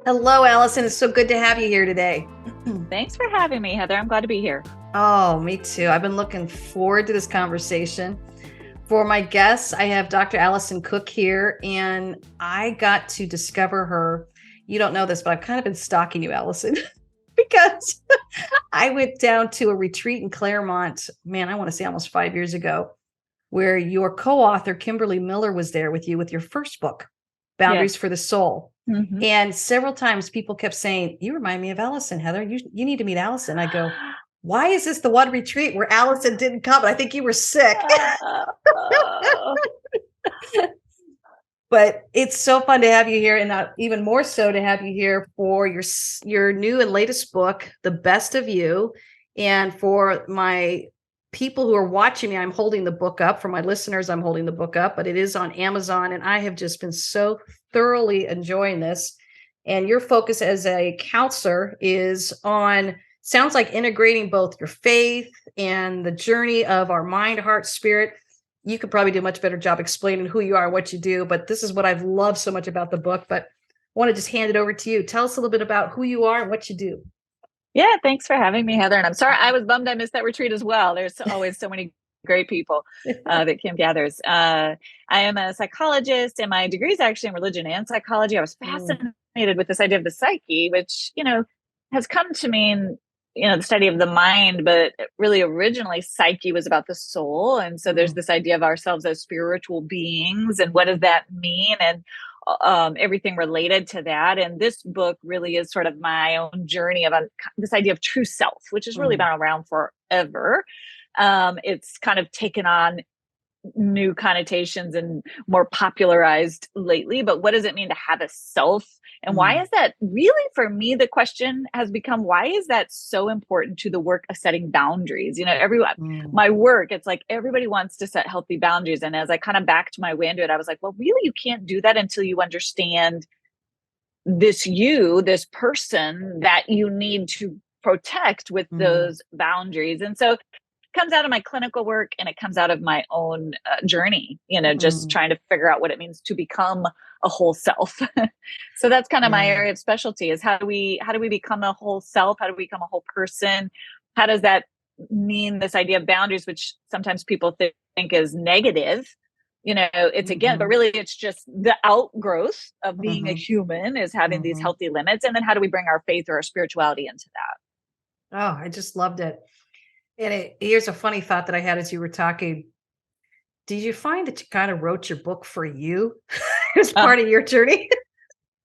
Hello, Allison. It's so good to have you here today. Thanks for having me, Heather. I'm glad to be here. Oh, me too. I've been looking forward to this conversation. For my guests, I have Dr. Alison Cook here, and I got to discover her. You don't know this, but I've kind of been stalking you, Allison, because I went down to a retreat in Claremont, man, I want to say almost 5 years ago, where your co-author, Kimberly Miller, was there with you with your first book, Boundaries Yes. for the Soul. hmm And several times people kept saying, "You remind me of Allison, Heather. You need to meet Allison." I go, "Why is this the one retreat where Allison didn't come?" I think you were sick. Oh, But it's so fun to have you here, and even more so to have you here for your new and latest book, The Best of You. And for my people who are watching me, I'm holding the book up. For my listeners, I'm holding the book up, but it is on Amazon, and I have just been so thoroughly enjoying this. And your focus as a counselor is on, sounds like, integrating both your faith and the journey of our mind, heart, spirit. You could probably do a much better job explaining who you are and what you do, but this is what I've loved so much about the book. But I want to just hand it over to you. Tell us a little bit about who you are and what you do. yeah. Thanks for having me, Heather. And I'm sorry, I was bummed I missed that retreat as well. There's always so many great people that Kim gathers. I am a psychologist, and my degree is actually in religion and psychology. I was Mm, fascinated with this idea of the psyche, which, has come to mean, the study of the mind, but really originally psyche was about the soul. And so there's mm, this idea of ourselves as spiritual beings. And what does that mean? And everything related to that. And this book really is sort of my own journey of this idea of true self, which has really mm, been around forever. It's kind of taken on new connotations and more popularized lately. But what does it mean to have a self? And why mm, is that really, for me, the question has become, why is that so important to the work of setting boundaries? Everyone, mm, my work, it's like everybody wants to set healthy boundaries. And as I kind of backed my way into it, I was like, well, really, you can't do that until you understand this person that you need to protect with mm, those boundaries. And so comes out of my clinical work, and it comes out of my own journey, just mm. trying to figure out what it means to become a whole self. So that's kind of my Yeah. area of specialty, is how do we become a whole self? How do we become a whole person? How does that mean, this idea of boundaries, which sometimes people think is negative? It's, again, but Mm-hmm, really it's just the outgrowth of being a mm-hmm, human, is having these mm-hmm. healthy limits. And then how do we bring our faith or our spirituality into that? Oh, I just loved it. And here's a funny thought that I had as you were talking. Did you find that you kind of wrote your book for you as uh, part of your journey?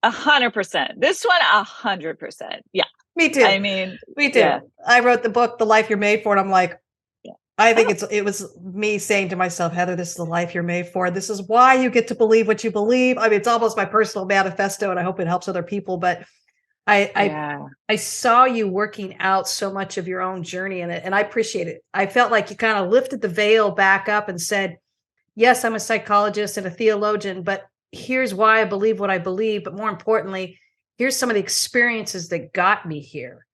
100%. This one, 100%. Yeah. Me too. I mean, Me yeah, too. I wrote the book, The Life You're Made For, and I'm like, yeah. I think Oh, it was me saying to myself, Heather, this is the life you're made for. This is why you get to believe what you believe. I mean, it's almost my personal manifesto, and I hope it helps other people. But I I yeah. I saw you working out so much of your own journey in it, and I appreciate it. I felt like you kind of lifted the veil back up and said, yes, I'm a psychologist and a theologian, but here's why I believe what I believe. But more importantly, here's some of the experiences that got me here.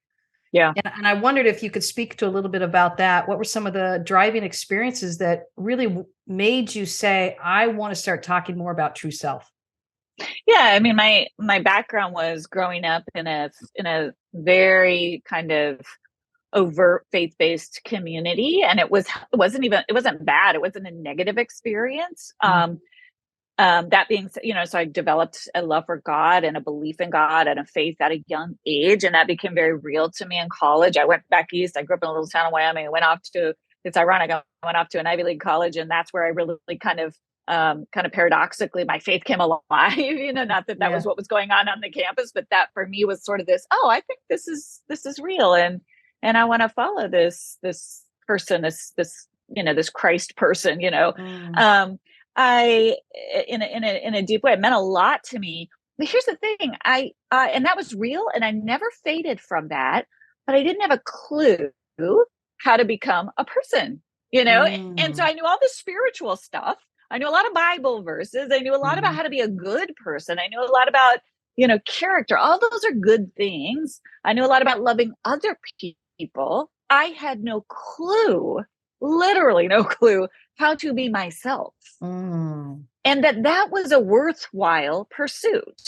Yeah. And I wondered if you could speak to a little bit about that. What were some of the driving experiences that really made you say, I want to start talking more about true self? Yeah. I mean, my background was growing up in a very kind of overt faith-based community. And it wasn't bad. It wasn't a negative experience. Mm, That being said, so I developed a love for God and a belief in God and a faith at a young age. And that became very real to me in college. I went back east. I grew up in a little town in Wyoming. It's ironic, I went off to an Ivy League college, and that's where I really kind of paradoxically, my faith came alive. Not that that was yeah. what was going on the campus, but that for me was sort of this, oh, I think this is real. And I want to follow this person, this Christ person. Mm, Um, I in a deep way. It meant a lot to me. But here's the thing: and that was real, and I never faded from that. But I didn't have a clue how to become a person. And so mm, I knew all the spiritual stuff. I knew a lot of Bible verses. I knew a lot about mm, how to be a good person. I knew a lot about character. All those are good things. I knew a lot about loving other people. I had no clue literally no clue how to be myself. Mm, And that was a worthwhile pursuit.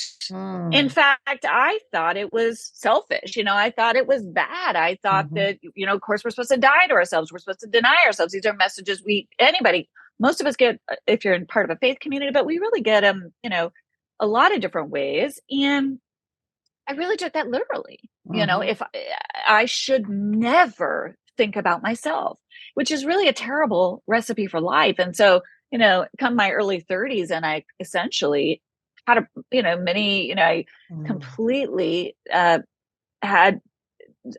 In mm, fact, I thought it was selfish. I thought it was bad. I thought mhm, that, of course, we're supposed to die to ourselves. We're supposed to deny ourselves. These are messages most of us get if you're in part of a faith community, but we really get them, a lot of different ways. And I really took that literally. mhm. If I should never think about myself, which is really a terrible recipe for life. And so, come my early 30s, and I essentially had I Mm, completely had,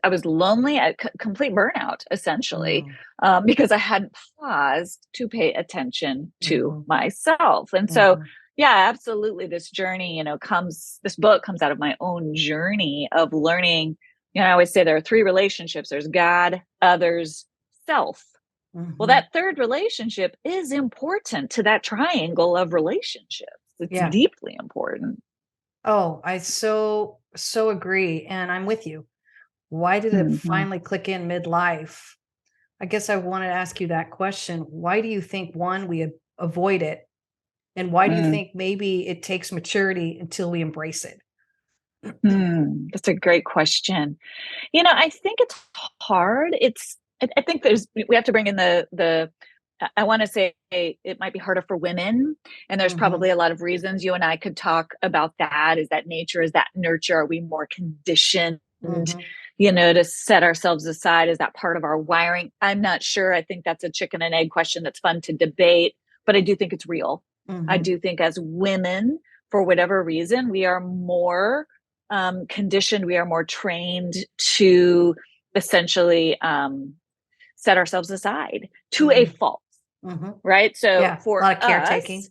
I was lonely, complete burnout, essentially, mm, because I hadn't paused to pay attention to mhm, myself. And so, mhm, yeah, absolutely. This book comes out of my own journey of learning. I always say there are three relationships: there's God, others, self. Well, mhm. that third relationship is important to that triangle of relationships. It's Yeah. deeply important. Oh, I so agree, and I'm with you. Why did it Mhm. finally click in midlife? I guess I wanted to ask you that question. Why do you think, one, we avoid it? And why do you Mm. think maybe it takes maturity until we embrace it? That's a great question. I think it's hard. I think we have to bring in I want to say it might be harder for women. And there's Mhm, probably a lot of reasons. You and I could talk about that. Is that nature? Is that nurture? Are we more conditioned, mhm, to set ourselves aside? Is that part of our wiring? I'm not sure. I think that's a chicken and egg question that's fun to debate, but I do think it's real. I mhm, do think as women, for whatever reason, we are more conditioned, we are more trained to essentially set ourselves aside to a mhm, fault, mhm. right? So Yeah, a for lot of us, caretaking.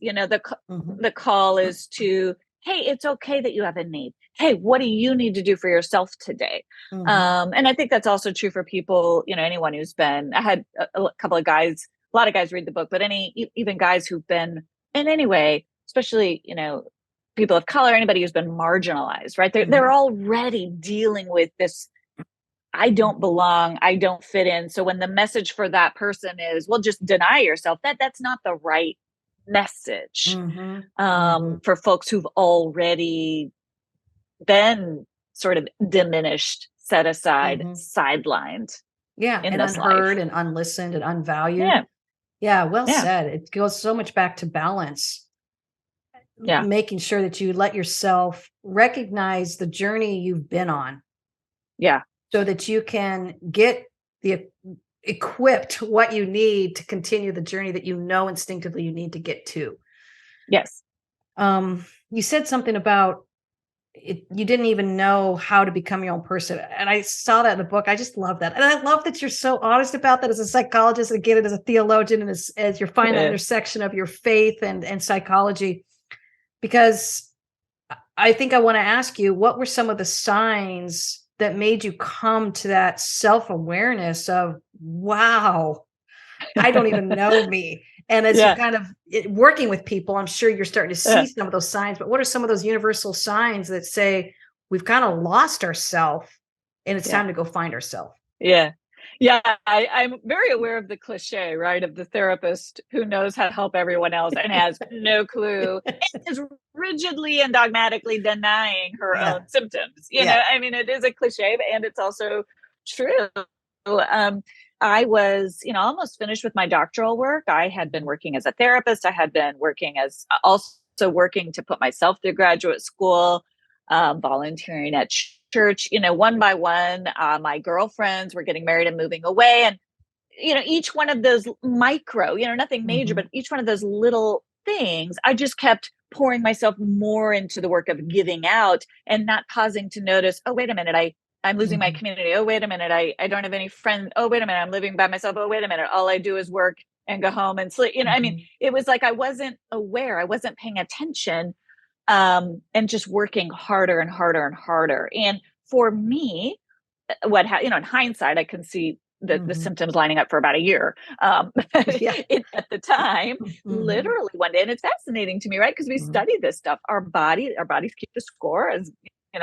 Mhm, the call is to, hey, it's okay that you have a need. Hey, what do you need to do for yourself today? mhm, And I think that's also true for people, anyone who's been. I had a couple of guys, a lot of guys read the book, but even guys who've been in any way, especially people of color, anybody who's been marginalized, right? They're mhm, already dealing with this, I don't belong, I don't fit in. So when the message for that person is, well, just deny yourself, that's not the right message mhm, mhm, for folks who've already been sort of diminished, set aside, mhm. sidelined Yeah, in and this life. unheard and unlistened and unvalued. Yeah, Yeah, well yeah, said. It goes so much back to balance, yeah, making sure that you let yourself recognize the journey you've been on yeah, so that you can get the equipped what you need to continue the journey that you know instinctively you need to get to. yes, You said something about it, you didn't even know how to become your own person. And I saw that in the book. I just love that. And I love that you're so honest about that as a psychologist and again as a theologian and as you're finding that yeah, intersection of your faith and psychology. Because I think I want to ask you, what were some of the signs that made you come to that self-awareness of, wow, I don't even know me. And as you yeah, kind of working with people, I'm sure you're starting to see yeah, some of those signs, but what are some of those universal signs that say we've kind of lost ourselves and it's yeah. time to go find ourselves? Yeah. Yeah, I'm very aware of the cliche, right? Of the therapist who knows how to help everyone else and has no clue and is rigidly and dogmatically denying her Yeah. own symptoms. Yeah. I mean, it is a cliche and it's also true. Um, I was, almost finished with my doctoral work. I had been Mhm. working as a therapist. I had been working as also working to put myself through graduate school, volunteering at church, one by one. My girlfriends were getting married and moving away. And, each one of those micro, nothing major, but Mhm. each one of those little things, I just kept pouring myself more into the work of giving out and not pausing to notice, oh, wait a minute, I'm losing my Mhm. community. Oh, wait a minute, I don't have any friends. Oh, wait a minute, I'm living by myself. Oh, wait a minute, all I do is work and go home and sleep. I mean, Mhm. it was like I wasn't aware, I wasn't paying attention, and just working harder and harder and harder. And for me, in hindsight, I can see the Mhm. symptoms lining up for about a year. Yeah. At the time, Mhm. literally one day, and it's fascinating to me, right? Because we Mhm. study this stuff. Our bodies keep the score, as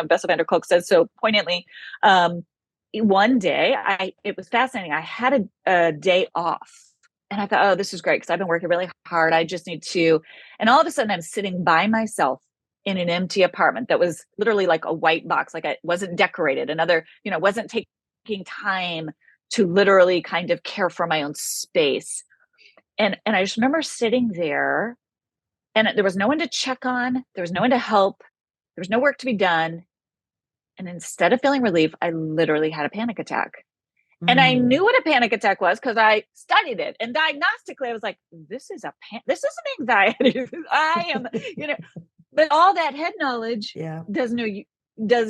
Bessel van der Kolk says so poignantly. Um, one day, it was fascinating. I had a day off And I thought, oh, this is great because I've been working really hard. I just need to. And all of a sudden, I'm sitting by myself in an empty apartment that was literally like a white box, like it wasn't decorated. Another, wasn't taking time to literally kind of care for my own space. And I just remember sitting there, and there was no one to check on. There was no one to help. There was no work to be done. And instead of feeling relief, I literally had a panic attack. And I knew what a panic attack was because I studied it. And diagnostically, I was like, this is this isn't anxiety. I am, but all that head knowledge does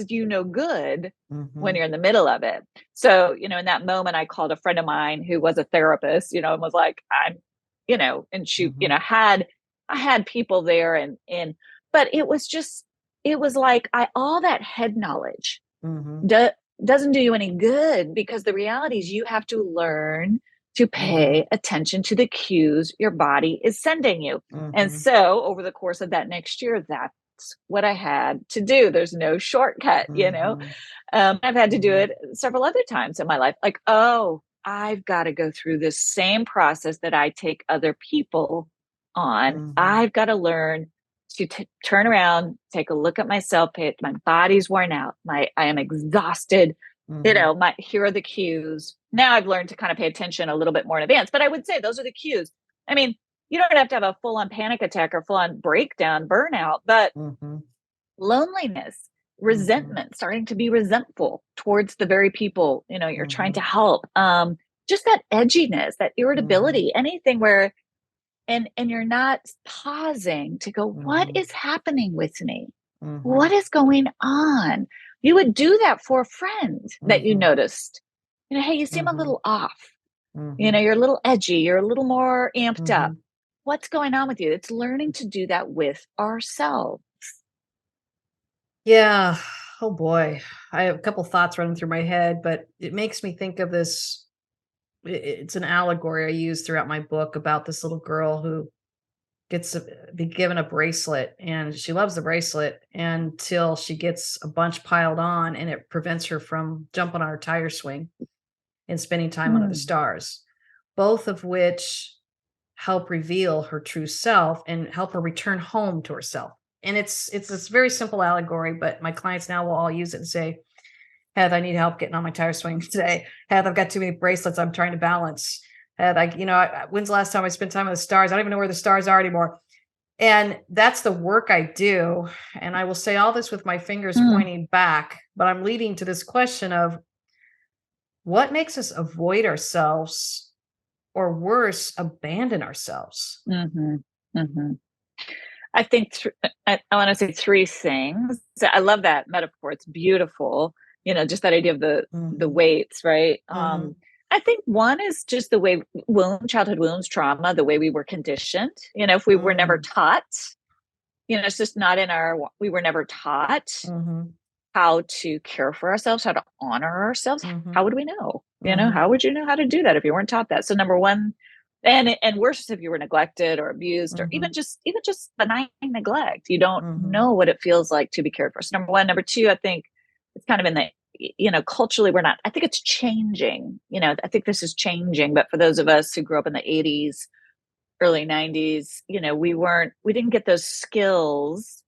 you no good when you're in the middle of it. So, in that moment, I called a friend of mine who was a therapist, and was like, and she, I had people there but it was like all that head knowledge doesn't do you any good, because the reality is you have to learn to pay attention to the cues your body is sending you. And so over the course of that next year, that's what I had to do. There's no shortcut, I've had to do it several other times in my life. Like, oh, I've got to go through this same process that I take other people on. I've got to learn to turn around, take a look at myself, my body's worn out, I am exhausted, here are the cues. Now I've learned to kind of pay attention a little bit more in advance, but I would say those are the cues. I mean, you don't have to have a full-on panic attack or full-on breakdown, burnout, but loneliness, resentment, starting to be resentful towards the very people, you're trying to help. Just that edginess, that irritability, anything where and you're not pausing to go, what is happening with me? What is going on? You would do that for a friend that you noticed. Hey, you seem a little off. You're a little edgy. You're a little more amped up. What's going on with you? It's learning to do that with ourselves. Yeah. Oh boy. I have a couple thoughts running through my head, but it makes me think of this. It's an allegory I use throughout my book about this little girl who gets be given a bracelet, and she loves the bracelet until she gets a bunch piled on, and it prevents her from jumping on her tire swing and spending time under the stars, both of which help reveal her true self and help her return home to herself. And it's this very simple allegory, but my clients now will all use it and say, Heath, I need help getting on my tire swing today. Heath, I've got too many bracelets I'm trying to balance. Heath, when's the last time I spent time with the stars? I don't even know where the stars are anymore. And that's the work I do. And I will say all this with my fingers pointing back, but I'm leading to this question of what makes us avoid ourselves, or worse, abandon ourselves? I think I want to say three things. I love that metaphor. It's beautiful. Just that idea of the weights, right? I think one is just the way childhood wounds, trauma, the way we were conditioned. If we were never taught, it's just not we were never taught how to care for ourselves, how to honor ourselves. How would we know? How would you know how to do that if you weren't taught that? So number one, and worse if you were neglected or abused, or even just benign neglect. You don't know what it feels like to be cared for. So number one. Number two, I think it's kind of in the, culturally, I think it's changing. I think this is changing, but for those of us who grew up in the 80s, early 90s, we didn't get those skills.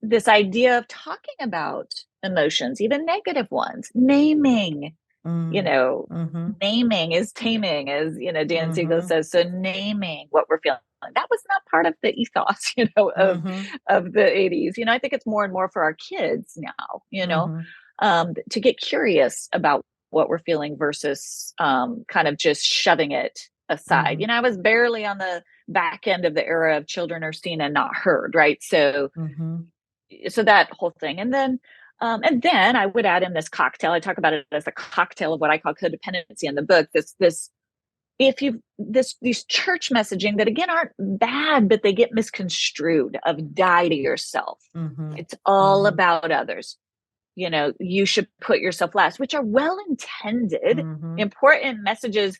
This idea of talking about emotions, even negative ones, naming, naming is taming, as, Dan Siegel says. So naming what we're feeling, that was not part of the ethos, of the 80s. I think it's more and more for our kids now, to get curious about what we're feeling versus kind of just shoving it aside. I was barely on the back end of the era of children are seen and not heard, right? So that whole thing. And then I would add in this cocktail. I talk about it as a cocktail of what I call codependency in the book. These church messaging that again aren't bad, but they get misconstrued of die to yourself. It's all about others. You should put yourself last, which are well-intended, important messages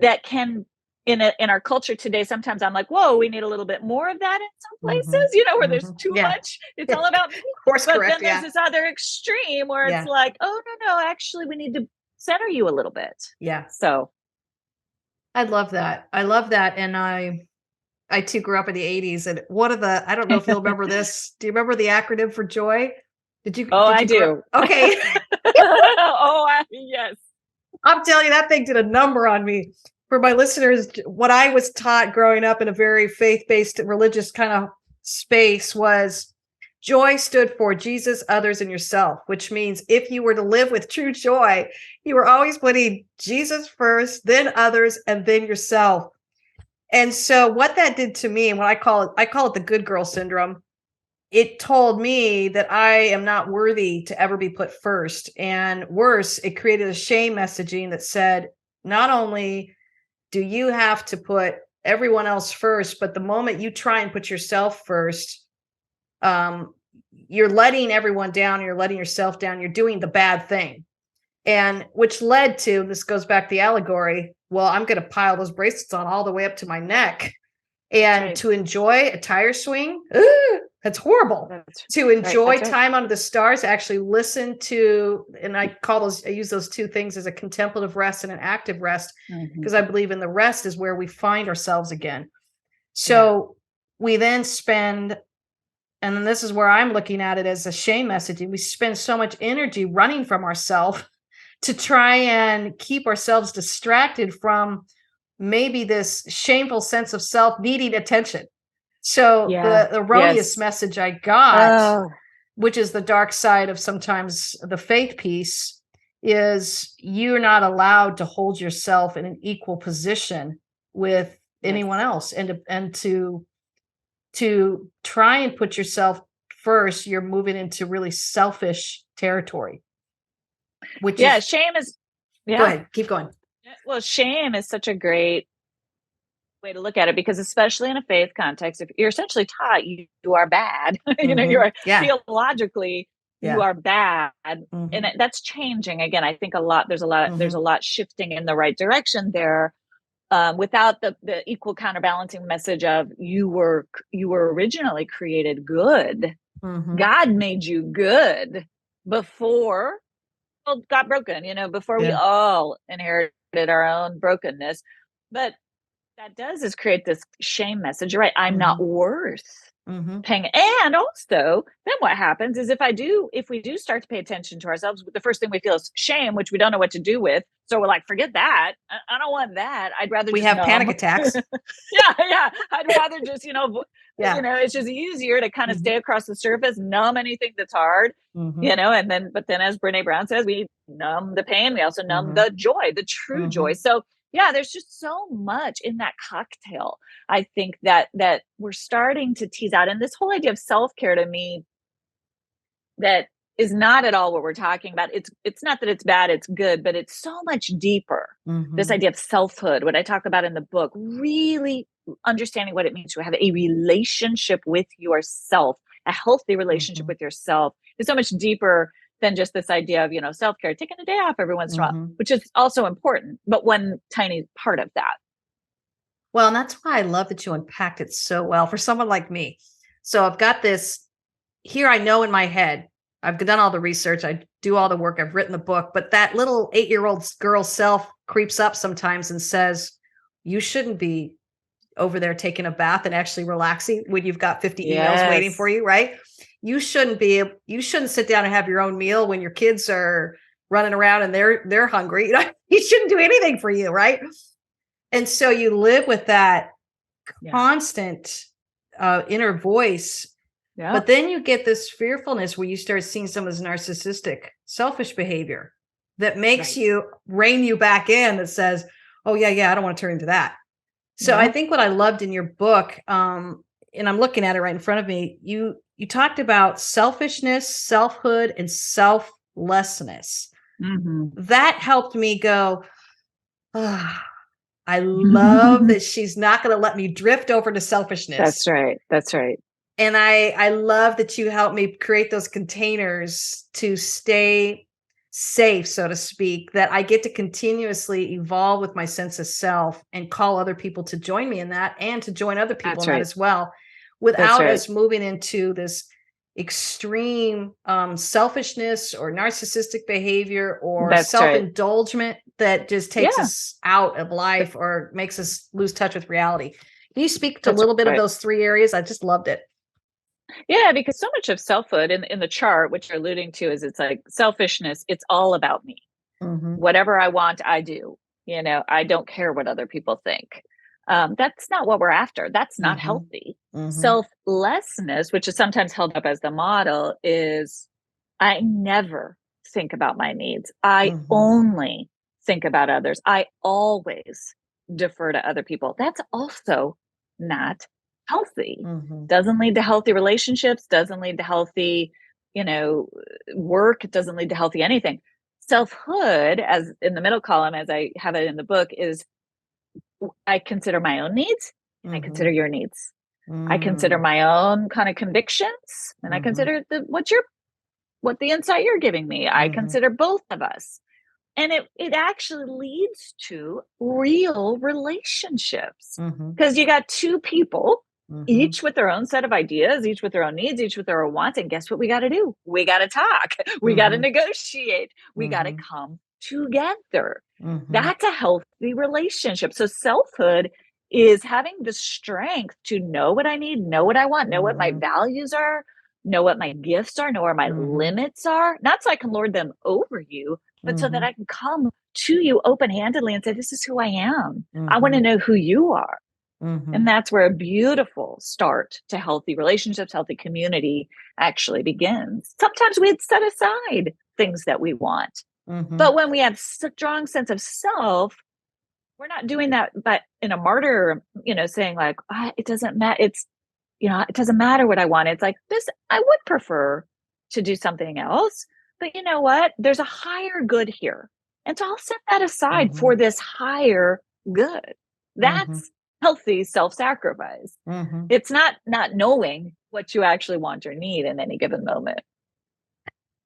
that can, in our culture today, sometimes I'm like, whoa, we need a little bit more of that in some places, where there's too much. It's all about me. Course but correct, then there's this other extreme where it's like, oh, no, actually we need to center you a little bit. Yeah. So I love that. I love that. And I too grew up in the 80s. And one of the, I don't know if you'll remember this. Do you remember the acronym for joy? Oh, Did I you grow up? do. Okay. Yes. I'm telling you, that thing did a number on me. For my listeners, what I was taught growing up in a very faith-based religious kind of space was joy stood for Jesus, others, and yourself, which means if you were to live with true joy, you were always putting Jesus first, then others, and then yourself. And so what that did to me, and what I call it the good girl syndrome. It told me that I am not worthy to ever be put first. And worse, it created a shame messaging that said, not only do you have to put everyone else first, but the moment you try and put yourself first, you're letting everyone down, you're letting yourself down, you're doing the bad thing. And which led to, this goes back to the allegory, well, I'm going to pile those bracelets on all the way up to my neck. And Right. to enjoy a tire swing, that's horrible. To enjoy Right. time under the stars, actually listen to, and I use those two things as a contemplative rest and an active rest, because I believe in the rest is where we find ourselves again. So we then spend, and then this is where I'm looking at it as a shame messaging. We spend so much energy running from ourselves to try and keep ourselves distracted from maybe this shameful sense of self needing attention. So the erroneous message I got, which is the dark side of sometimes the faith piece, is you're not allowed to hold yourself in an equal position with anyone else, and to try and put yourself first, you're moving into really selfish territory. Which is shame is Go ahead, keep going. Well, shame is such a great way to look at it, because especially in a faith context, if you're essentially taught you are bad, you are theologically you are bad, and that's changing. Again, I think there's a lot shifting in the right direction there, without the equal counterbalancing message of you were originally created good. God made you good before got broken, before we all inherited our own brokenness. But that does is create this shame message, right? I'm not worth paying. And also, then what happens is if we do start to pay attention to ourselves, the first thing we feel is shame, which we don't know what to do with. So we're like, forget that. I don't want that. I'd rather we have panic attacks. I'd rather just, it's just easier to kind of stay across the surface, numb anything that's hard, but then as Brene Brown says, we numb the pain. We also numb the joy, the true joy. So there's just so much in that cocktail, I think, that we're starting to tease out. And this whole idea of self-care, to me, that is not at all what we're talking about. It's not that it's bad, it's good, but it's so much deeper. This idea of selfhood, what I talk about in the book, really understanding what it means to have a relationship with yourself, a healthy relationship with yourself, is so much deeper than just this idea of, self-care, taking a day off every once in a while, which is also important, but one tiny part of that. Well, and that's why I love that you unpacked it so well for someone like me. So I've got this here, I know in my head, I've done all the research, I do all the work, I've written the book, but that little 8-year-old girl self creeps up sometimes and says, you shouldn't be over there taking a bath and actually relaxing when you've got 50 emails waiting for you, right? You shouldn't sit down and have your own meal when your kids are running around and they're hungry. You shouldn't do anything for you, right? And so you live with that constant inner voice. But then you get this fearfulness where you start seeing some of this narcissistic, selfish behavior that makes you rein you back in, that says, oh, yeah, I don't want to turn into that. So I think what I loved in your book, and I'm looking at it right in front of me, you talked about selfishness, selfhood, and selflessness. That helped me go, I love that she's not going to let me drift over to selfishness. That's right. And I love that you helped me create those containers to stay safe, so to speak, that I get to continuously evolve with my sense of self and call other people to join me in that, and to join other people in that as well, without us moving into this extreme selfishness or narcissistic behavior or self-indulgence that just takes us out of life or makes us lose touch with reality. Can you speak to a little bit of those 3 areas? I just loved it. Yeah, because so much of selfhood in the chart, which you're alluding to, is it's like selfishness. It's all about me. Whatever I want, I do. I don't care what other people think. That's not what we're after. That's not healthy. Selflessness, which is sometimes held up as the model, is I never think about my needs. I only think about others. I always defer to other people. That's also not healthy. Doesn't lead to healthy relationships, doesn't lead to healthy, work, it doesn't lead to healthy anything. Selfhood, as in the middle column, as I have it in the book, is I consider my own needs and I consider your needs. I consider my own kind of convictions and I consider what the insight you're giving me. I consider both of us. And it actually leads to real relationships because you got 2 people, each with their own set of ideas, each with their own needs, each with their own wants. And guess what we got to do? We got to talk. We got to negotiate. We got to come together. That's a healthy relationship. So selfhood is having the strength to know what I need, know what I want, know what my values are, know what my gifts are, know where my limits are, not so I can lord them over you, but so that I can come to you open-handedly and say, this is who I am. I want to know who you are. And that's where a beautiful start to healthy relationships, healthy community actually begins. Sometimes we set aside things that we want. But when we have strong sense of self, we're not doing that, but in a martyr, saying like, it doesn't matter. It's, it doesn't matter what I want. It's like this, I would prefer to do something else, but you know what? There's a higher good here. And so I'll set that aside for this higher good. That's healthy self-sacrifice. It's not knowing what you actually want or need in any given moment.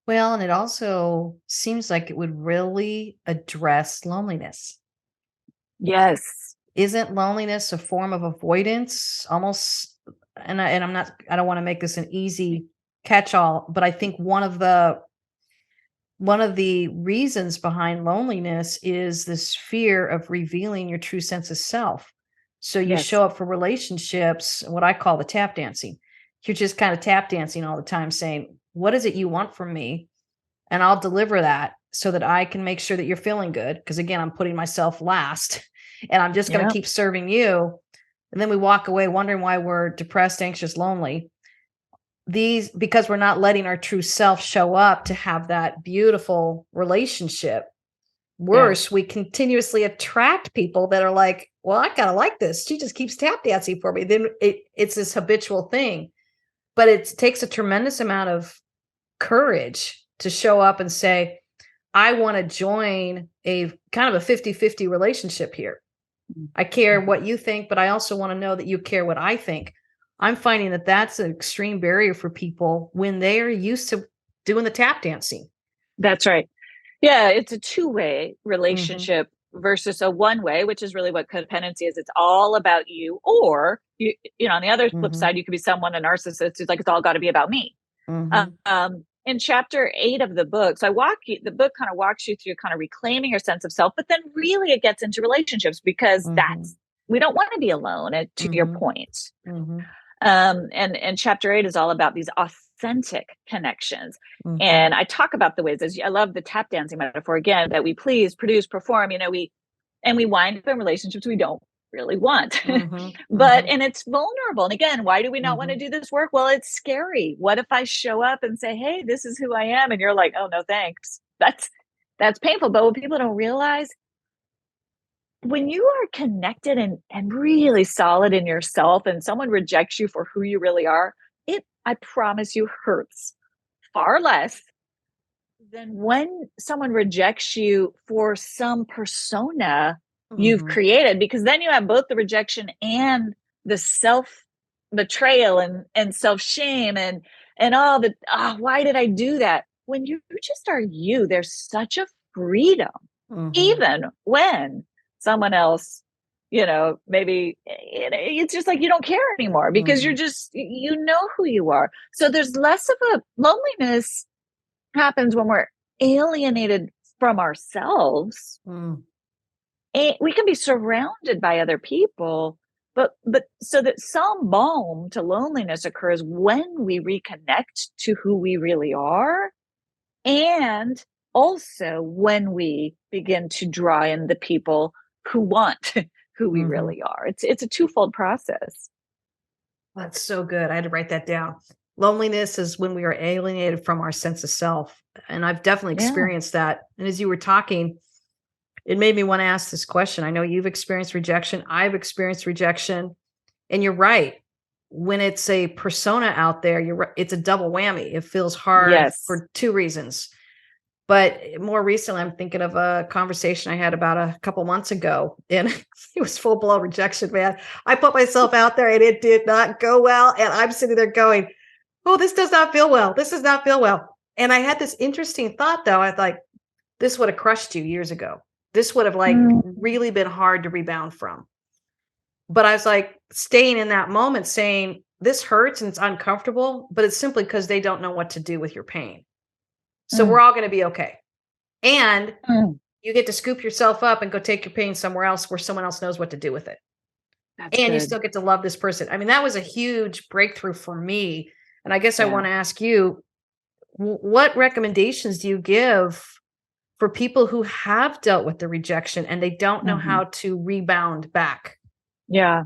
Well, and it also seems like it would really address loneliness. Yes. Isn't loneliness a form of avoidance almost? And I don't want to make this an easy catch-all, but I think one of the reasons behind loneliness is this fear of revealing your true sense of self. So you show up for relationships, what I call the tap dancing. You're just kind of tap dancing all the time saying, what is it you want from me? And I'll deliver that so that I can make sure that you're feeling good. Because again, I'm putting myself last and I'm just going to keep serving you. And then we walk away wondering why we're depressed, anxious, lonely. Because we're not letting our true self show up to have that beautiful relationship. Worse, we continuously attract people that are like, well, I kind of like this. She just keeps tap dancing for me. Then it's this habitual thing. But it takes a tremendous amount of courage to show up and say, I want to join a kind of a 50-50 relationship here. I care what you think, but I also want to know that you care what I think. I'm finding that that's an extreme barrier for people when they are used to doing the tap dancing. That's right. Yeah, it's a 2-way relationship versus a 1-way, which is really what codependency is. It's all about you. Or, on the other flip side, you could be someone, a narcissist, who's like, it's all got to be about me. In chapter 8 of the book, so the book kind of walks you through kind of reclaiming your sense of self, but then really it gets into relationships because we don't want to be alone, to your point. And chapter 8 is all about these authentic connections. And I talk about the ways, I love the tap dancing metaphor again, that we please, produce, perform, we wind up in relationships we don't really want. And it's vulnerable. And again, why do we not want to do this work? Well, it's scary. What if I show up and say, hey, this is who I am? And you're like, oh, no, thanks. That's painful. But what people don't realize, when you are connected and really solid in yourself and someone rejects you for who you really are, I promise you, hurts far less than when someone rejects you for some persona you've created, because then you have both the rejection and the self betrayal and self shame and all the, why did I do that? When you just are you, there's such a freedom, even when someone else, maybe it's just like you don't care anymore because you're just, who you are. So there's less of a loneliness happens when we're alienated from ourselves. Mm. And we can be surrounded by other people, but so that some balm to loneliness occurs when we reconnect to who we really are, and also when we begin to draw in the people who want who we really are. It's a twofold process. That's so good. I had to write that down. Loneliness is when we are alienated from our sense of self. And I've definitely Yeah. experienced that. And as you were talking, it made me want to ask this question. I know you've experienced rejection. I've experienced rejection. And you're right. When it's a persona out there, you're right, it's a double whammy. It feels hard Yes. for two reasons. But more recently, I'm thinking of a conversation I had about a couple months ago, and it was full blown rejection, man. I put myself out there and it did not go well. And I'm sitting there going, oh, this does not feel well. This does not feel well. And I had this interesting thought, though. I thought, this would have crushed you years ago. This would have Mm, really been hard to rebound from. But I was like staying in that moment saying, this hurts and it's uncomfortable, but it's simply because they don't know what to do with your pain. So mm, we're all going to be okay. And mm. you get to scoop yourself up and go take your pain somewhere else where someone else knows what to do with it. That's And you good. still get to love this person. I mean, that was a huge breakthrough for me. And I guess I Yeah. want to ask you, what recommendations do you give for people who have dealt with the rejection and they don't know Mhm. how to rebound back? Yeah.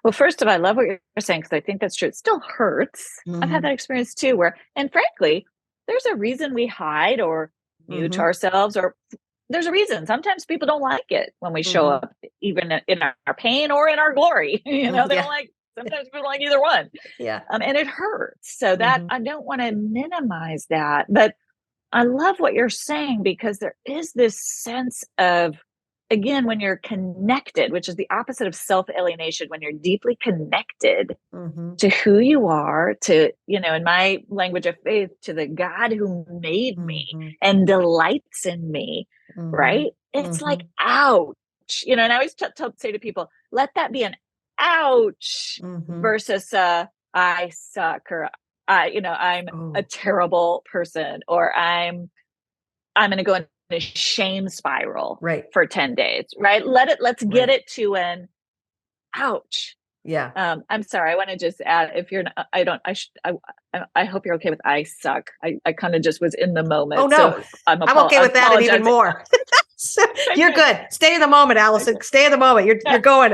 Well, first of all, I love what you're saying because I think that's true. It still hurts. I've had Mhm, that experience too, where, and frankly, there's a reason we hide or mute mhm, ourselves, or there's a reason. Sometimes people don't like it when we show mhm, up, even in our pain or in our glory. They don't yeah, like, sometimes people don't like either one. yeah. And it hurts. So that Mhm, I don't want to minimize that. But I love what you're saying because there is this sense of, again, when you're connected, which is the opposite of self alienation, when you're deeply connected mhm, to who you are, to, in my language of faith, to the God who made me mhm, and delights in me, mhm, right? It's like, mhm, ouch, and I always say to people, let that be an ouch mhm. versus I suck, or I'm a Oh, terrible person, or I'm going to go in a shame spiral right, for 10 days, right? Let's get right. it to an ouch. Yeah. I'm sorry. I want to just add, if you're not, I don't, I should, I hope you're okay with I suck. I kind of just was in the Oh, moment. no. So I'm okay I'm with that and even apologizing. more. So, you're Okay. good. Stay in the moment, Allison. Okay. Stay in the moment. You're going.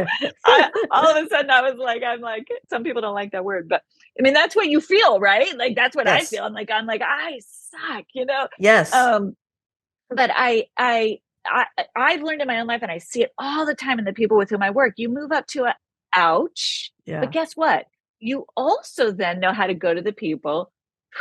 All of a sudden I'm like, some people don't like that word, but I mean, that's what you feel, right? Like, that's what I Yes. feel. I'm like, I suck. Yes. Um, but I've learned in my own life, and I see it all the time in the people with whom I work. You move up to a ouch, but Yeah. guess what? You also then know how to go to the people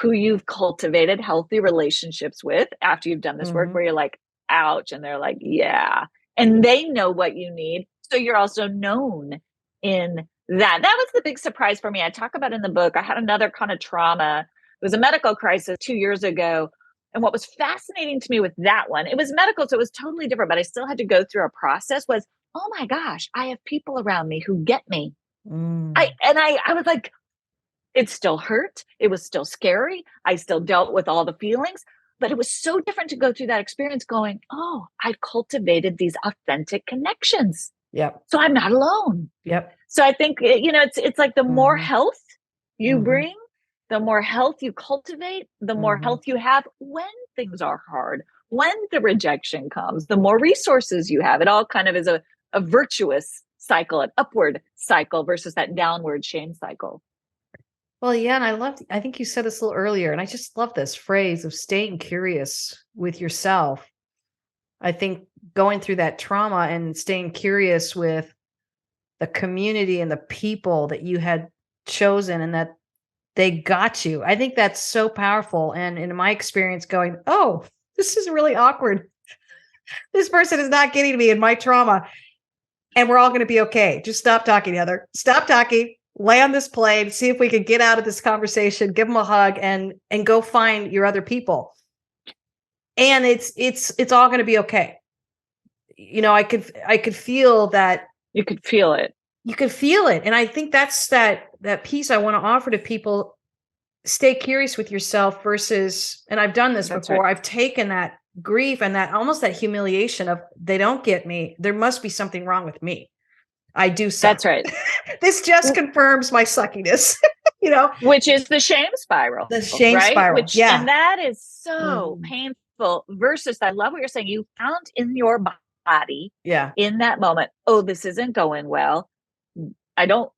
who you've cultivated healthy relationships with after you've done this work, Mhm. where you're like, ouch, and they're like, yeah, and they know what you need. So you're also known in that. That was the big surprise for me. I talk about in the book. I had another kind of trauma. It was a medical crisis 2 years ago, and what was fascinating to me with that one, it was medical, so it was totally different, but I still had to go through a process, was, oh my gosh, I have people around me who get me. Mm. I was like, it still hurt. It was still scary. I still dealt with all the feelings, but it was so different to go through that experience going, oh, I've cultivated these authentic connections. Yep. So I'm not alone. Yep. So I think, it's like the more Mhm. health you Mhm. bring, the more health you cultivate, the more Mhm. health you have when things are hard, when the rejection comes, the more resources you have. It all kind of is a virtuous cycle, an upward cycle versus that downward shame cycle. Well, yeah, and I think you said this a little earlier, and I just love this phrase of staying curious with yourself. I think going through that trauma and staying curious with the community and the people that you had chosen and that they got you. I think that's so powerful. And in my experience, going, oh, this is really awkward. This person is not getting me in my trauma. And we're all going to be okay. Just stop talking, Heather. Stop talking. Land this plane. See if we can get out of this conversation. Give them a hug and go find your other people. And it's all going to be okay. I could feel that. You could feel it. You could feel it. And I think that's that piece I want to offer to people. Stay curious with yourself versus, and I've done this That's right. before. I've taken grief and that almost that humiliation of they don't get me. There must be something wrong with me. I do suck. That's right. This just confirms my suckiness, which is the shame spiral, the shame right? spiral. And that is so painful versus I love what you're saying. You found in your body in that moment, oh, this isn't going well. I don't,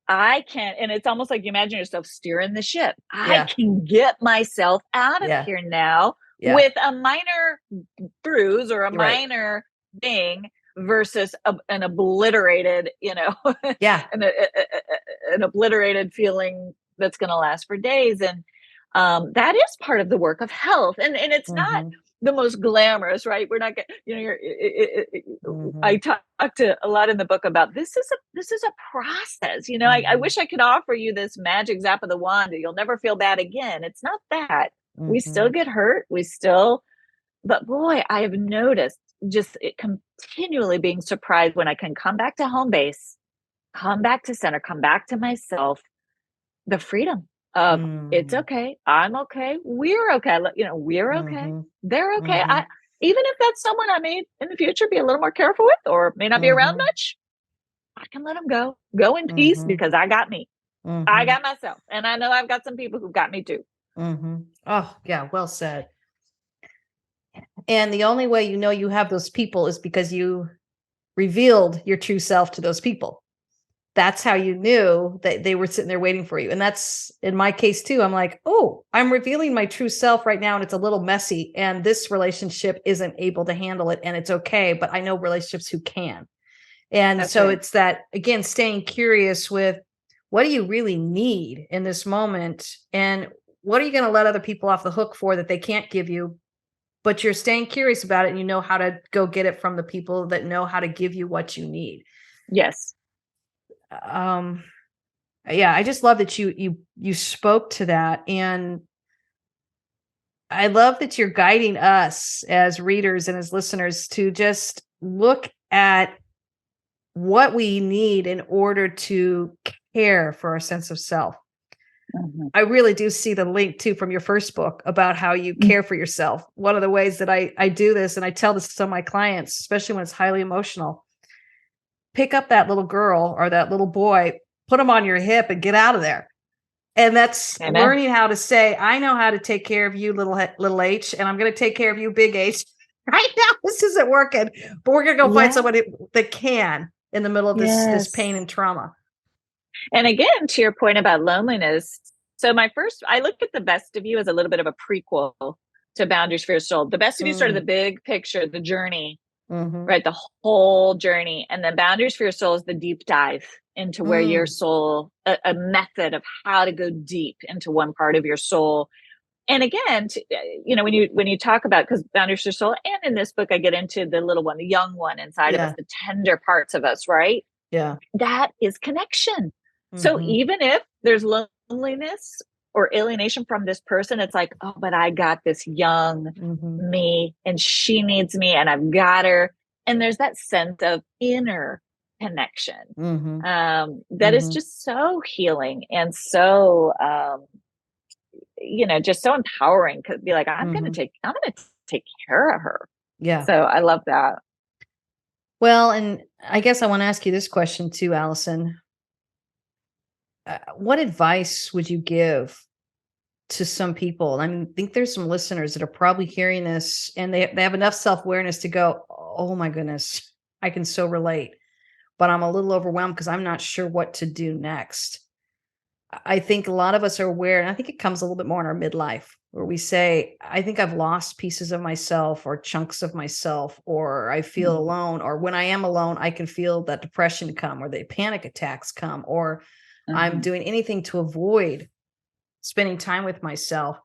I can't. And it's almost like you imagine yourself steering the ship. I can get myself out of here now with a minor bruise or a minor thing versus an obliterated, an obliterated feeling that's going to last for days. And that is part of the work of health. And it's not the most glamorous, right? We're not I talk to a lot in the book about this is a process. I wish I could offer you this magic zap of the wand that you'll never feel bad again. It's not that. We still get hurt. But boy, I have noticed just it continually being surprised when I can come back to home base, come back to center, come back to myself, the freedom of it's okay. I'm okay. We're okay. We're okay. They're okay. Even if that's someone I may in the future be a little more careful with or may not be around much, I can let them go in peace because I got me. I got myself. And I know I've got some people who got me too. Oh yeah. Well said. And the only way you have those people is because you revealed your true self to those people. That's how you knew that they were sitting there waiting for you. And that's in my case too. I'm like, oh, I'm revealing my true self right now. And it's a little messy. And this relationship isn't able to handle it. And it's okay. But I know relationships who can. And that's so right. It's that, again, staying curious with what do you really need in this moment? And what are you going to let other people off the hook for that they can't give you? But you're staying curious about it and you know how to go get it from the people that know how to give you what you need. Yes. Yeah, I just love that you spoke to that. And I love that you're guiding us as readers and as listeners to just look at what we need in order to care for our sense of self. I really do see the link too from your first book about how you care for yourself. One of the ways that I do this, and I tell this to some of my clients, especially when it's highly emotional, pick up that little girl or that little boy, put them on your hip and get out of there. And that's learning how to say, I know how to take care of you, little H, and I'm going to take care of you, big H. Right now, this isn't working, but we're going to go find somebody that can in the middle of this pain and trauma. And again, to your point about loneliness. So I looked at The Best of You as a little bit of a prequel to Boundaries for Your Soul. The Best of You sort of the big picture, the journey, right? The whole journey. And then Boundaries for Your Soul is the deep dive into where your soul, a method of how to go deep into one part of your soul. And again, when you talk about, because Boundaries for Your Soul, and in this book, I get into the little one, the young one inside of us, the tender parts of us, right? Yeah. That is connection. So even if there's loneliness or alienation from this person, it's like, oh, but I got this young me and she needs me and I've got her. And there's that sense of inner connection that is just so healing and so, just so empowering. Cause be like, I'm going to take care of her. Yeah. So I love that. Well, and I guess I want to ask you this question too, Alison. What advice would you give to some people? I think there's some listeners that are probably hearing this and they have enough self-awareness to go, oh my goodness, I can so relate, but I'm a little overwhelmed because I'm not sure what to do next. I think a lot of us are aware, and I think it comes a little bit more in our midlife where we say, I think I've lost pieces of myself or chunks of myself, or I feel alone, or when I am alone, I can feel that depression come or the panic attacks come, or I'm doing anything to avoid spending time with myself.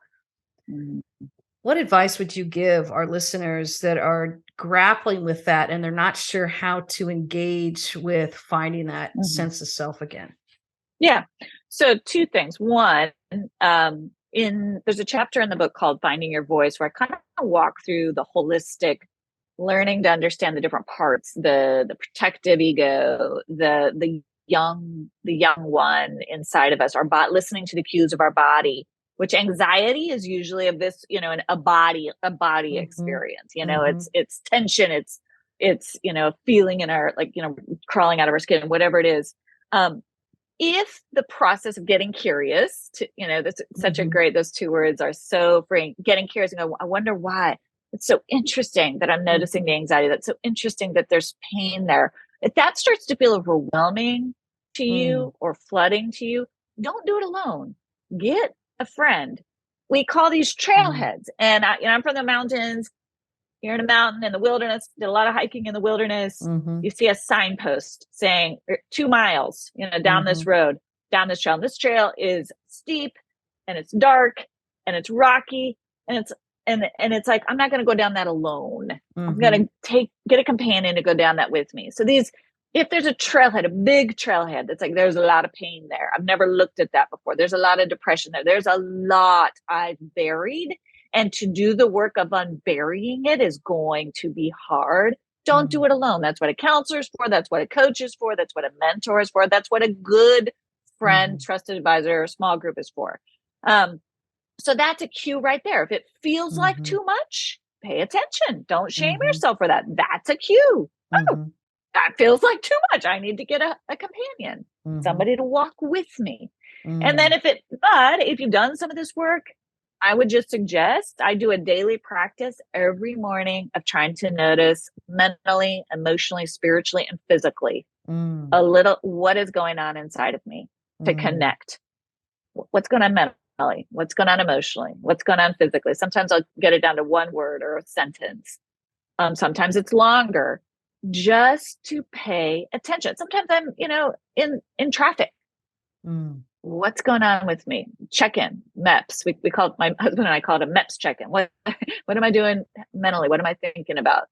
What advice would you give our listeners that are grappling with that and they're not sure how to engage with finding that sense of self again? Yeah. So two things. One, there's a chapter in the book called Finding Your Voice where I kind of walk through the holistic learning to understand the different parts, the protective ego, the young one inside of us, listening to the cues of our body, which anxiety is usually of this, a body experience, it's tension, it's, feeling in our, like, crawling out of our skin, whatever it is. If the process of getting curious to, that's such a great, those two words are so freeing, getting curious and go, I wonder why. It's so interesting that I'm noticing the anxiety. That's so interesting that there's pain there. If that starts to feel overwhelming to you or flooding to you, don't do it alone. Get a friend. We call these trailheads. And I'm from the mountains. You're in a mountain in the wilderness, did a lot of hiking in the wilderness. You see a signpost saying 2 miles, down this road, down this trail. And this trail is steep and it's dark and it's rocky and it's like, I'm not going to go down that alone. I'm going to get a companion to go down that with me. So if there's a trailhead, a big trailhead, that's like, there's a lot of pain there. I've never looked at that before. There's a lot of depression there. There's a lot I've buried. And to do the work of unburying it is going to be hard. Don't do it alone. That's what a counselor is for. That's what a coach is for. That's what a mentor is for. That's what a good friend, trusted advisor, or small group is for. So that's a cue right there. If it feels like too much, pay attention. Don't shame yourself for that. That's a cue. Oh, that feels like too much. I need to get a companion, somebody to walk with me. And then if you've done some of this work, I would just suggest I do a daily practice every morning of trying to notice mentally, emotionally, spiritually, and physically a little what is going on inside of me to connect. What's going on mentally? What's going on emotionally? What's going on physically? Sometimes I'll get it down to one word or a sentence. Sometimes it's longer, just to pay attention. Sometimes I'm, in traffic. What's going on with me? Check-in, MEPS. We call it, my husband and I call it a MEPS check-in. What am I doing mentally? What am I thinking about?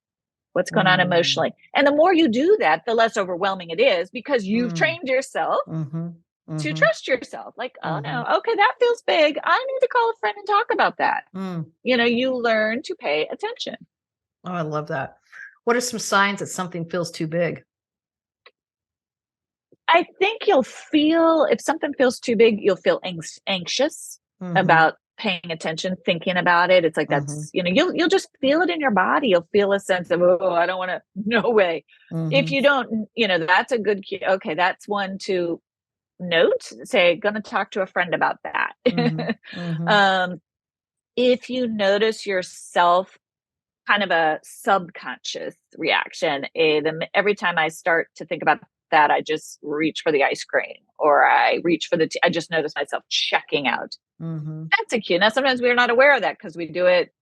What's going on emotionally? And the more you do that, the less overwhelming it is, because you've trained yourself to trust yourself. Like, oh no, okay, that feels big. I need to call a friend and talk about that. You learn to pay attention. Oh, I love that. What are some signs that something feels too big? I think if something feels too big, you'll feel anxious about paying attention, thinking about it. It's like, that's, you'll just feel it in your body. You'll feel a sense of, oh, I don't want to, no way. If you don't, that's a good key. Okay. That's one to note, say, going to talk to a friend about that. If you notice yourself kind of a subconscious reaction, every time I start to think about that, I just reach for the ice cream, or I reach for I just notice myself checking out. That's a cue. Now, sometimes we're not aware of that because we do it,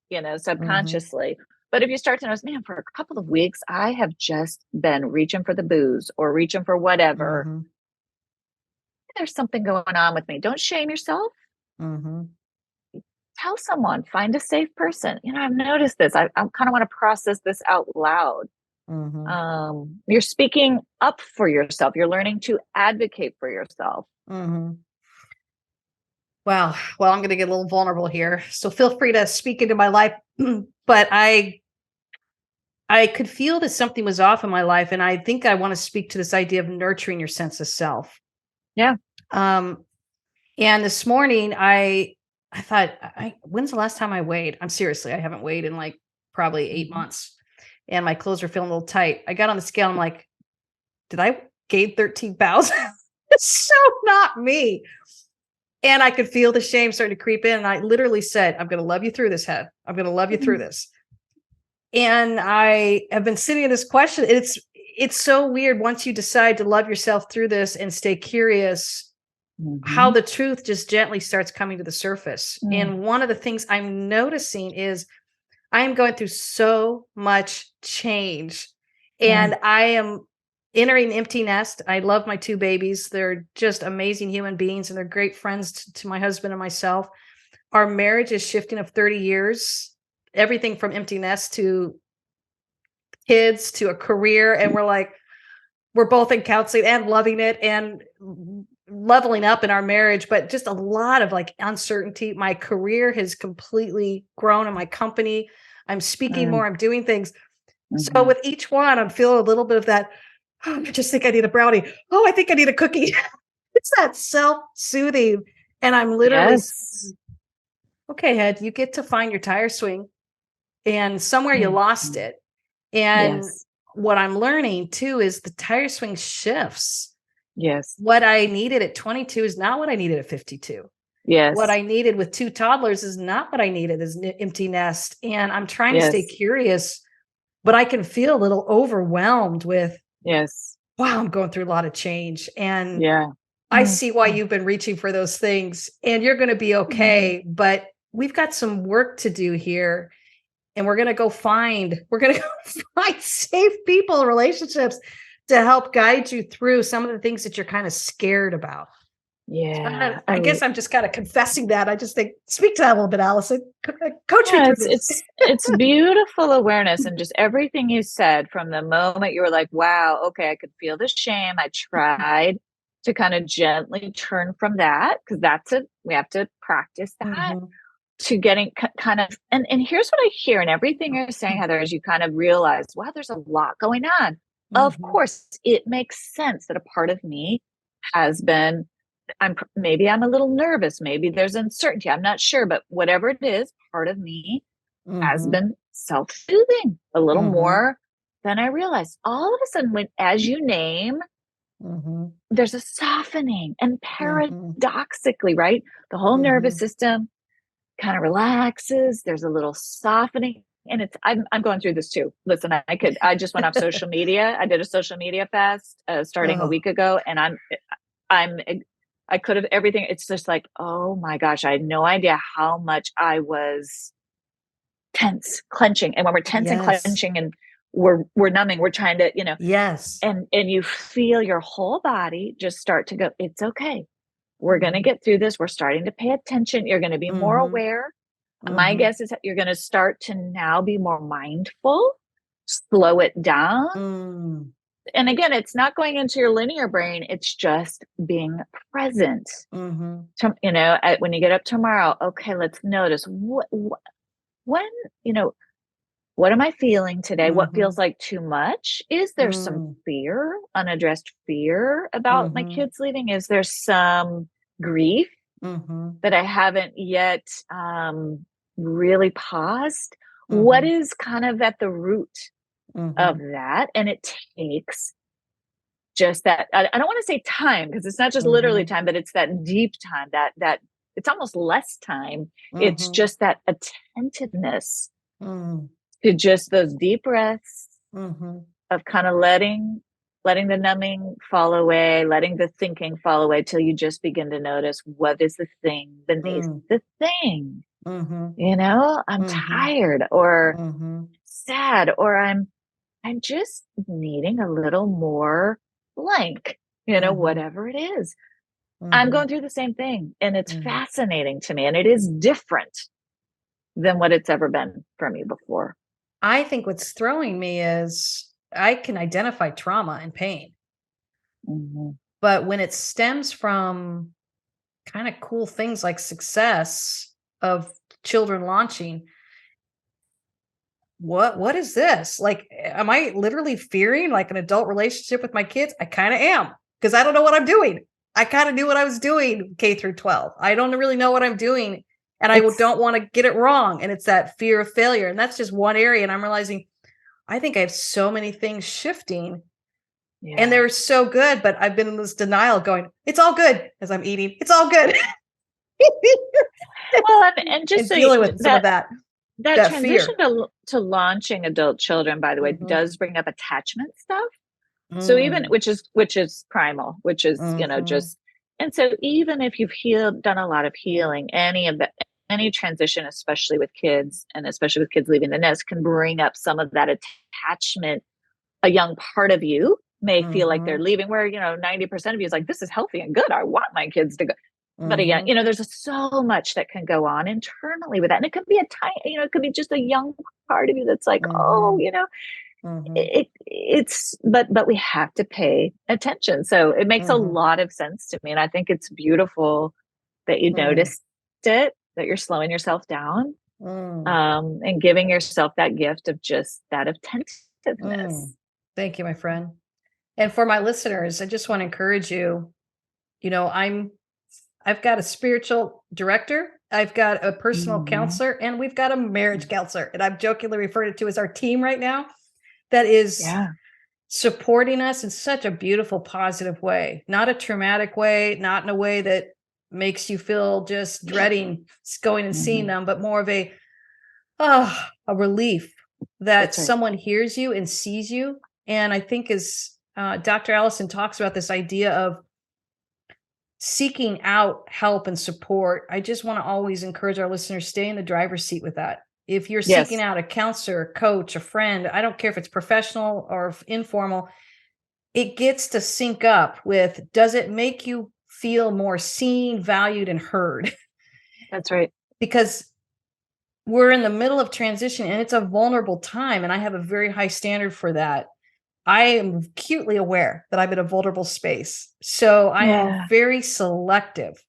subconsciously. But if you start to notice, man, for a couple of weeks, I have just been reaching for the booze or reaching for whatever. There's something going on with me. Don't shame yourself. Tell someone, find a safe person. I've noticed this. I kind of want to process this out loud. You're speaking up for yourself. You're learning to advocate for yourself. Wow. Well, I'm going to get a little vulnerable here, so feel free to speak into my life. But I could feel that something was off in my life, and I think I want to speak to this idea of nurturing your sense of self. Yeah. And this morning I thought, when's the last time I weighed? I haven't weighed in like probably 8 months. And my clothes are feeling a little tight. I got on the scale. I'm like, did I gain 13 pounds? It's so not me. And I could feel the shame starting to creep in. And I literally said, I'm going to love you through this, head. I'm going to love you through this. And I have been sitting in this question. It's so weird once you decide to love yourself through this and stay curious, how the truth just gently starts coming to the surface. And one of the things I'm noticing is I am going through so much change, and I am entering empty nest. I love my 2 babies. They're just amazing human beings, and they're great friends to my husband and myself. Our marriage is shifting of 30 years, everything from empty nest to kids to a career. And we're both in counseling and loving it and leveling up in our marriage, but just a lot of like uncertainty. My career has completely grown in my company. I'm speaking more, I'm doing things. So with each one, I'm feeling a little bit of that. Oh, I just think I need a brownie. Oh, I think I need a cookie. It's that self-soothing. And I'm literally okay, Head, you get to find your tire swing, and somewhere you lost Mhm. it. And Yes. what I'm learning too is the tire swing shifts. Yes. What I needed at 22 is not what I needed at 52. What Yes. I needed with 2 toddlers is not what I needed as an empty nest. And I'm trying to stay Yes. curious, but I can feel a little overwhelmed with, Yes. wow, I'm going through a lot of change. And Yeah. I see why you've been reaching for those things, and you're going to be Mhm. okay. But we've got some work to do here. And we're going to go find safe people, relationships to help guide you through some of the things that you're kind of scared about. Yeah. I guess I'm just kind of confessing that. I just think, speak to that a little bit, Allison. Coach me Yeah, through it's this. it's beautiful awareness, and just everything you said from the moment you were like, wow, okay, I could feel the shame. I tried to kind of gently turn from that, because that's it. We have to practice that, Mhm, to getting kind of, and here's what I hear in everything you're saying, Heather, is you kind of realize, wow, there's a lot going on. Of mhm, course, it makes sense that a part of me has been, maybe I'm a little nervous, maybe there's uncertainty, I'm not sure, but whatever it is, part of me has mhm, been self-soothing a little mhm, more than I realized. All of a sudden, when, as you name, mhm, there's a softening, and mhm, paradoxically, right? The whole nervous mhm. system kind of relaxes. There's a little softening. And it's, I'm going through this too. Listen, I just went off social media. I did a social media fast starting a Oh, week ago, and I'm, I could have everything. It's just like, oh my gosh, I had no idea how much I was tense, clenching. And when we're tense and yes, clenching and we're numbing, we're trying to, yes. and you feel your whole body just start to go, it's okay. We're going to Mhm, get through this. We're starting to pay attention. You're going to be more mhm, aware. My mhm, guess is that you're going to start to now be more mindful, slow it down. mm, And again, it's not going into your linear brain, it's just being present. mhm, When you get up tomorrow, okay, let's notice when, you know, what am I feeling today? What feels mhm, like too much? Is there some mm, fear, unaddressed fear about my mhm, kids leaving? Is there some grief mhm, that I haven't yet really paused? What mhm, is kind of at the root of mhm, that? And it takes just that. I don't want to say time, because it's not just literally mhm, time, but it's that deep time. That it's almost less time. It's mhm, just that attentiveness mm, to just those deep breaths mhm, of kind of letting the numbing fall away, letting the thinking fall away, till you just begin to notice, what is the thing beneath mm, the thing. mhm, I'm mhm, tired, or mhm, sad, or I'm just needing a little more blank, mhm, whatever it is. I'm mhm, going through the same thing, and it's mhm. fascinating to me, and it is different than what it's ever been for me before. I think what's throwing me is I can identify trauma and pain, Mhm. but when it stems from kind of cool things like success of children launching, what is this? Like, am I literally fearing like an adult relationship with my kids? I kind of am, because I don't know what I'm doing. I kind of knew what I was doing K through 12. I don't really know what I'm doing, and It's don't want to get it wrong. And it's that fear of failure. And that's just one area. And I'm realizing I think I have so many things shifting, and Yeah. they're so good, but I've been in this denial going, it's all good as I'm eating. It's all good. Well, and just And so dealing with some of that that transition fear. to launching adult children, by the way, Mhm. does bring up attachment stuff. So even, Mm, which is primal, which is, mhm, just, and so even if you've done a lot of healing, any transition, especially with kids, and especially with kids leaving the nest, can bring up some of that attachment. A young part of you may feel like they're mhm, leaving, where 90% of you is like, this is healthy and good, I want my kids to go. But again, mhm, there's so much that can go on internally with that, and it could be a tiny, it could be just a young part of you that's like, oh, mhm, mhm, it's, but we have to pay attention. So it makes a mhm, lot of sense to me, and I think it's beautiful that you mm, noticed it, that you're slowing yourself down, mm, and giving yourself that gift of just that mm. attentiveness. Thank you, my friend. And for my listeners, I just want to encourage you, you know, I've got a spiritual director I've got a personal Mhm. counselor, and we've got a marriage Mm. counselor, and I'm jokingly referred to as our team right now that is Yeah. supporting us in such a beautiful, positive way, not a traumatic way, not in a way that makes you feel just dreading going and seeing Mhm. them, but more of a relief that That's right. someone hears you and sees you. And I think as Dr. Allison talks about this idea of seeking out help and support, I just want to always encourage our listeners, stay in the driver's seat with that. If you're seeking Yes. out a counselor, a coach, a friend, I don't care if it's professional or informal, it gets to sync up with, does it make you feel more seen, valued, and heard? That's right. Because we're in the middle of transition and it's a vulnerable time. And I have a very high standard for that. I am acutely aware that I'm in a vulnerable space. So I am Yeah. very selective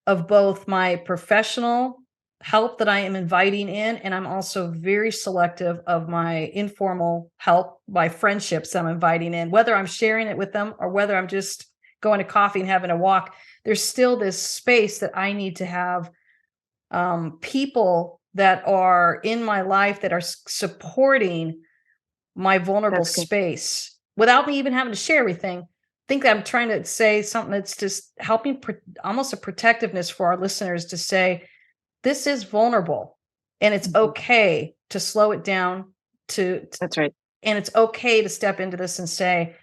of both my professional help that I am inviting in, and I'm also very selective of my informal help, my friendships I'm inviting in, whether I'm sharing it with them or whether I'm just going to coffee and having a walk. There's still this space that I need to have people that are in my life that are supporting my vulnerable That's good. space without me even having to share everything. I think I'm trying to say something that's just helping almost a protectiveness for our listeners to say, this is vulnerable and it's Mhm. okay to slow it down That's right. and it's okay to step into this and say,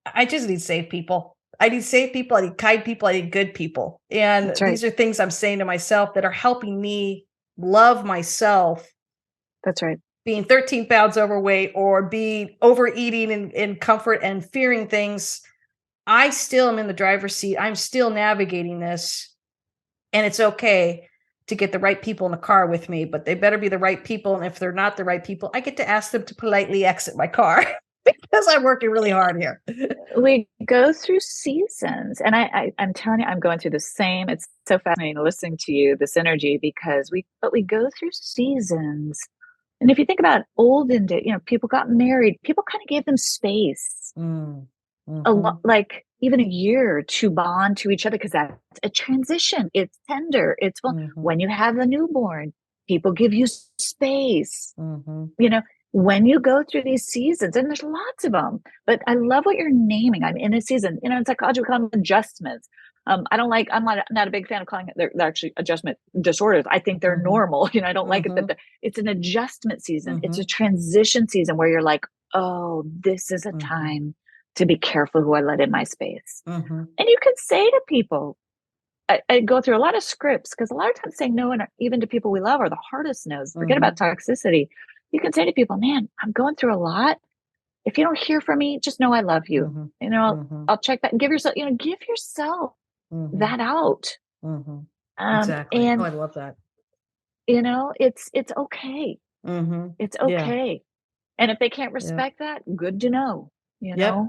I just need safe people. I need safe people. I need kind people. I need good people. That's And right. these are things I'm saying to myself that are helping me love myself That's right. being 13 pounds overweight or being overeating in comfort and fearing things. I still am in the driver's seat. I'm still navigating this. And it's okay to get the right people in the car with me, but they better be the right people. And if they're not the right people, I get to ask them to politely exit my car because I'm working really hard here. We go through seasons, and I'm telling you, I'm going through the same. It's so fascinating listening to you, this energy, because we go through seasons. And if you think about olden day, people got married, people kind of gave them space, Mm, a lot, mhm, like even a year to bond to each other, because that's a transition. It's tender. It's, well, mhm, when you have a newborn, people give you space. mhm, you know, when you go through these seasons, and there's lots of them, but I love what you're naming. I'm in a season. In psychology, we call them adjustments. I'm not a big fan of calling it, they're actually adjustment disorders. I think they're mhm, normal. I don't like it that mhm, it's an adjustment season. It's a mhm, transition season where you're like, oh, this is a mhm, time to be careful who I let in my space. mhm, And you can say to people, I go through a lot of scripts because a lot of times saying no, and even to people we love, are the hardest no's. Forget about mhm, toxicity. You can say to people, man, I'm going through a lot. If you don't hear from me, just know I love you. mhm, I'll check that and give yourself mhm, that out. mhm. Exactly. Oh, And I love that. it's okay. Mhm. It's Yeah, okay. And if they can't yeah. respect that, good to know, Yep.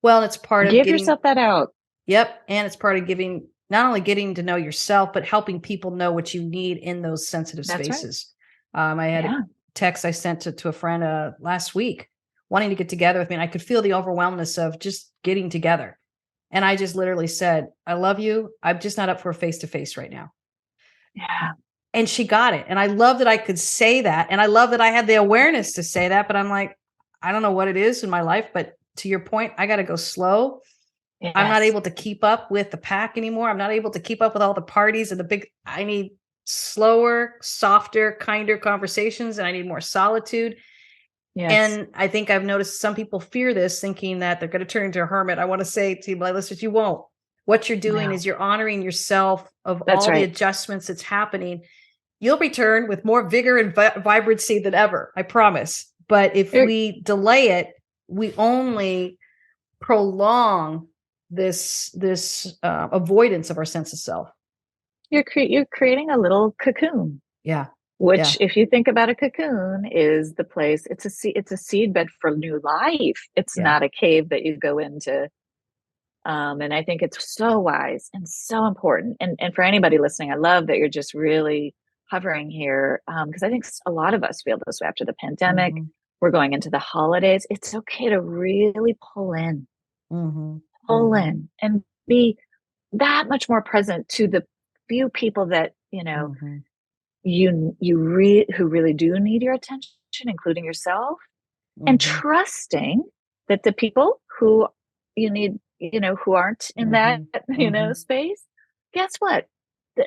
Well, it's part of give getting. yourself that out. Yep, and it's part of giving, not only getting to know yourself, but helping people know what you need in those sensitive That's right. spaces. I had a Yeah. text I sent to a friend last week wanting to get together with me, and I could feel the overwhelmness of just getting together. And I just literally said, I love you. I'm just not up for a face to face right now. Yeah. And she got it. And I love that I could say that. And I love that I had the awareness to say that. But I'm like, I don't know what it is in my life. But to your point, I got to go slow. I'm not Yes. able to keep up with the pack anymore. I'm not able to keep up with all the parties and I need slower, softer, kinder conversations, and I need more solitude. Yes. And I think I've noticed some people fear this, thinking that they're going to turn into a hermit. I want to say to my listeners, you won't. What you're doing No. is you're honoring yourself of That's all the right. adjustments that's happening. You'll return with more vigor and vibrancy than ever. I promise. But if You're we delay it, we only prolong this avoidance of our sense of self. you're creating a little cocoon, Yeah. which, Yeah. if you think about a cocoon, is the place. It's a seed bed for new life. It's Yeah. not a cave that you go into. And I think it's so wise and so important. And for anybody listening, I love that you're just really hovering here, because I think a lot of us feel this way after the pandemic. Mhm. We're going into the holidays. It's okay to really Mhm. pull Mhm. in, and be that much more present to the few people that, Mm-hmm. who really do need your attention, including yourself, and Mm-hmm. trusting that the people who you need, who aren't in that, Mm-hmm. Mm-hmm. space, guess what? That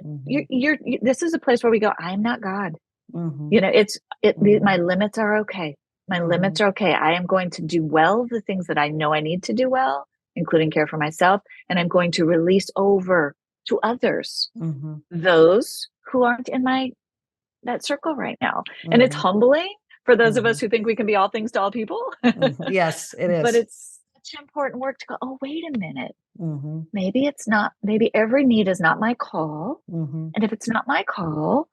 this is a place where we go, I'm not God. Mm-hmm. My limits are okay. My limits are okay. I am going to do well the things that I know I need to do well, including care for myself. And I'm going to release over to others, Mm-hmm. those who aren't in that circle right now. And it's Mm-hmm. humbling for those of Mm-hmm. us who think we can be all things to all people. Mm-hmm. Yes, it But is. it's such important work to go, oh, wait a minute. Mm-hmm. Maybe every need is not my call. Mm-hmm. And if it's not my call,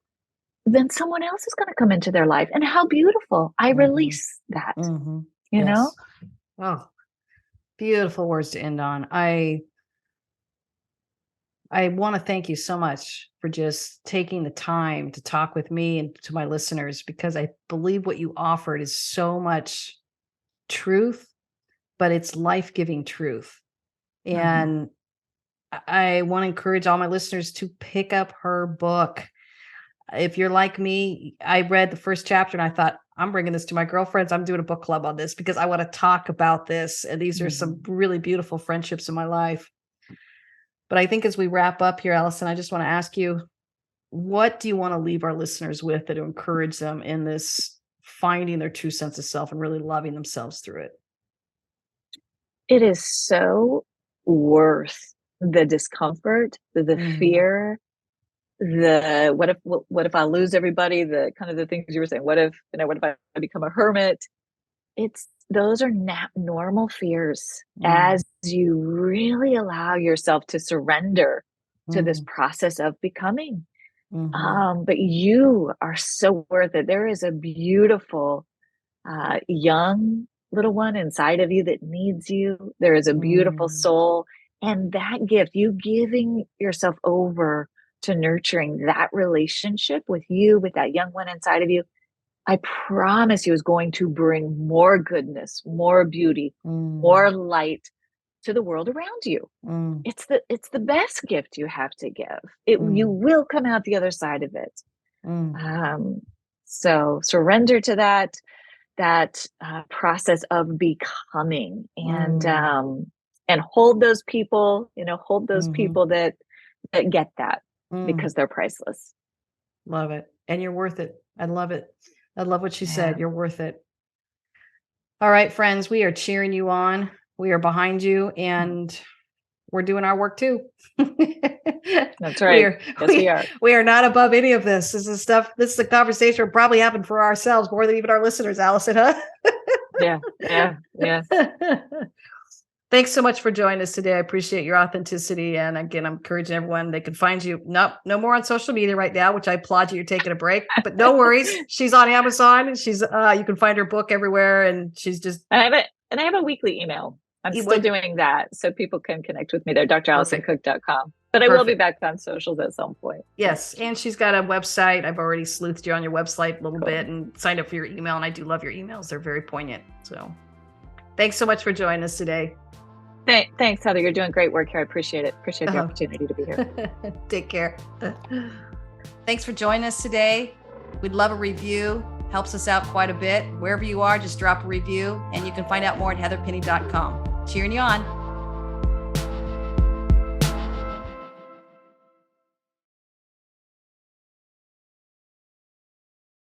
then someone else is going to come into their life. And how beautiful. I Mm-hmm. release that, Mm-hmm. you know? Yes. Oh, beautiful words to end on. I want to thank you so much for just taking the time to talk with me and to my listeners, because I believe what you offered is so much truth, but it's life-giving truth. And I want to encourage all my listeners to pick up her book. If you're like me, I read the first chapter and I thought, I'm bringing this to my girlfriends. I'm doing a book club on this because I want to talk about this. And these are some really beautiful friendships in my life. But I think as we wrap up here, Alison, I just want to ask you, what do you want to leave our listeners with that will encourage them in this finding their true sense of self and really loving themselves through it? It is so worth the discomfort, the fear, the what if I lose everybody, the kind of the things you were saying, what if I become a hermit? Those are normal fears as you really allow yourself to surrender to this process of becoming. But you are so worth it. There is a beautiful young little one inside of you that needs you. There is a beautiful soul. And that gift, you giving yourself over to nurturing that relationship with you, with that young one inside of you, I promise you is going to bring more goodness, more beauty, more light to the world around you. It's the best gift you have to give. You will come out the other side of it. So surrender to that process of becoming, and hold those people, that get that, because they're priceless. Love it. And you're worth it. I love it. I love what she said. You're worth it. All right, friends, we are cheering you on. We are behind you, and we're doing our work too. That's right. We are. We are not above any of this. This is a conversation we're probably having for ourselves more than even our listeners, Alison, huh? Yeah. Thanks so much for joining us today. I appreciate your authenticity. And again, I'm encouraging everyone, they can find you. No more on social media right now, which I applaud you. You're taking a break, but no worries. She's on Amazon, and you can find her book everywhere. And she's just, I have a weekly email. I'm still doing that, so people can connect with me there, dralisoncook.com. But I will be back on socials at some point. Yes. And she's got a website. I've already sleuthed you on your website a little bit and signed up for your email. And I do love your emails. They're very poignant. So thanks so much for joining us today. Thanks, Heather. You're doing great work here. I appreciate it. Appreciate the opportunity to be here. Take care. Thanks for joining us today. We'd love a review. Helps us out quite a bit. Wherever you are, just drop a review. And you can find out more at heatherpenny.com. Cheering you on.